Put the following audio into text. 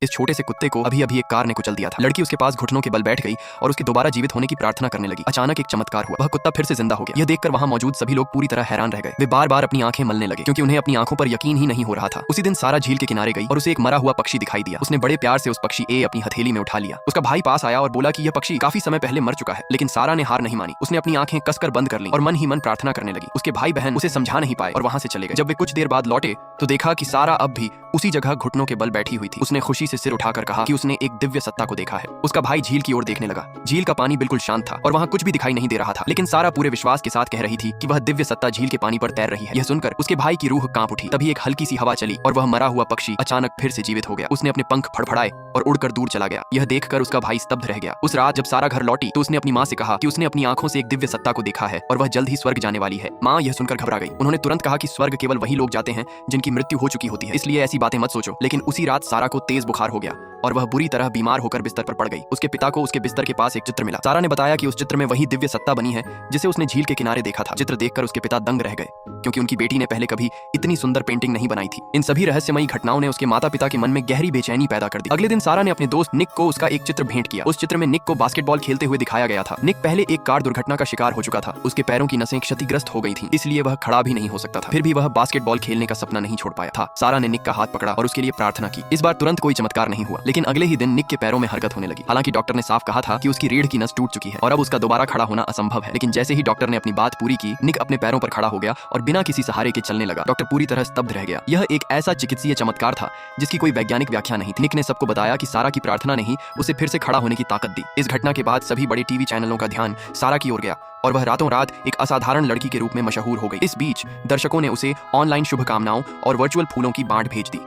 इस छोटे से कुत्ते को अभी अभी एक कार ने कुचल दिया था। लड़की उसके पास घुटनों के बल बैठ गई और उसके दोबारा जीवित होने की प्रार्थना करने लगी। अचानक एक चमत्कार हुआ, वह कुत्ता फिर से जिंदा हो गया। यह देखकर वहां मौजूद सभी लोग पूरी तरह हैरान रह गए। वे बार बार अपनी आंखें मलने लगे क्योंकि उन्हें अपनी आंखों पर यकीन ही नहीं हो रहा था। उसी दिन सारा झील के किनारे गई और उसे एक मरा हुआ पक्षी दिखाई दिया। उसने बड़े प्यार से उस पक्षी ए अपनी हथेली में उठा लिया। उसका भाई पास आया और बोला कि यह पक्षी काफी समय पहले मर चुका है, लेकिन सारा ने हार नहीं मानी। उसने अपनी आंखें कसकर बंद कर ली और मन ही मन प्रार्थना करने लगी। उसके भाई बहन उसे समझा नहीं पाए और वहां से चले गए। जब वे कुछ देर बाद लौटे तो देखा कि सारा अब भी उसी जगह घुटनों के बल बैठी हुई थी। उसने खुशी से सिर उठाकर कहा कि उसने एक दिव्य सत्ता को देखा है। उसका भाई झील की ओर देखने लगा। झील का पानी बिल्कुल शांत था और वहां कुछ भी दिखाई नहीं दे रहा था, लेकिन सारा पूरे विश्वास के साथ कह रही थी कि वह दिव्य सत्ता झील के पानी पर तैर रही है। यह सुनकर उसके भाई की रूह कांप उठी। तभी एक हल्की सी हवा चली और वह मरा हुआ पक्षी अचानक फिर से जीवित हो गया। उसने अपने पंख फड़फड़ाए और उड़कर दूर चला गया। यह देखकर उसका भाई स्तब्ध रह गया। उस रात जब सारा घर लौटी तो उसने अपनी माँ से कहा कि उसने अपनी आंखों से एक दिव्य सत्ता को देखा है और वह जल्द ही स्वर्ग जाने वाली है। माँ यह सुनकर घबरा गई। उन्होंने तुरंत कहा कि स्वर्ग केवल वही लोग जाते हैं जिनकी मृत्यु हो चुकी होती है, इसलिए ऐसी बातें मत सोचो। लेकिन उसी रात सारा को तेज बुखार हो गया और वह बुरी तरह बीमार होकर बिस्तर पर पड़ गई। उसके पिता को उसके बिस्तर के पास एक चित्र मिला। सारा ने बताया कि उस चित्र में वही दिव्य सत्ता बनी है जिसे उसने झील के किनारे देखा था। चित्र देखकर उसके पिता दंग रह गए क्योंकि उनकी बेटी ने पहले कभी इतनी सुंदर पेंटिंग नहीं बनाई थी। इन सभी रहस्यमयी घटनाओं ने उसके माता पिता के मन में गहरी बेचैनी पैदा कर दी। अगले दिन सारा ने अपने दोस्त निक को उसका एक चित्र भेंट किया। उस चित्र में निक को बास्केटबॉल खेलते हुए दिखाया गया था। निक पहले एक कार दुर्घटना का शिकार हो चुका था। उसके पैरों की नसें क्षतिग्रस्त हो गई थी, इसलिए वह खड़ा भी नहीं हो सकता था। फिर भी वह बास्केटबॉल खेलने का सपना नहीं छोड़ पाया था। सारा ने निक का हाथ पकड़ा और उसके लिए प्रार्थना की। इस बार तुरंत कोई चमत्कार नहीं हुआ, लेकिन अगले ही दिन निक के पैरों में हरकत होने लगी। हालांकि डॉक्टर ने साफ कहा था कि उसकी रीढ़ की नस टूट चुकी है और अब उसका दोबारा खड़ा होना असंभव है। लेकिन जैसे ही डॉक्टर ने अपनी बात पूरी की, निक अपने पैरों पर खड़ा हो गया और बिना किसी सहारे के चलने लगा। डॉक्टर पूरी तरह स्तब्ध रह गया। यह एक ऐसा चिकित्सीय चमत्कार था जिसकी कोई वैज्ञानिक व्याख्या नहीं थी। निक ने सबको बताया कि सारा की प्रार्थना ने ही उसे फिर से खड़ा होने की ताकत दी। इस घटना के बाद सभी बड़े टीवी चैनलों का ध्यान सारा की ओर गया और वह रातों रात एक असाधारण लड़की के रूप में मशहूर हो गई। इस बीच दर्शकों ने उसे ऑनलाइन शुभकामनाओं और वर्चुअल फूलों की बांट भेज दी।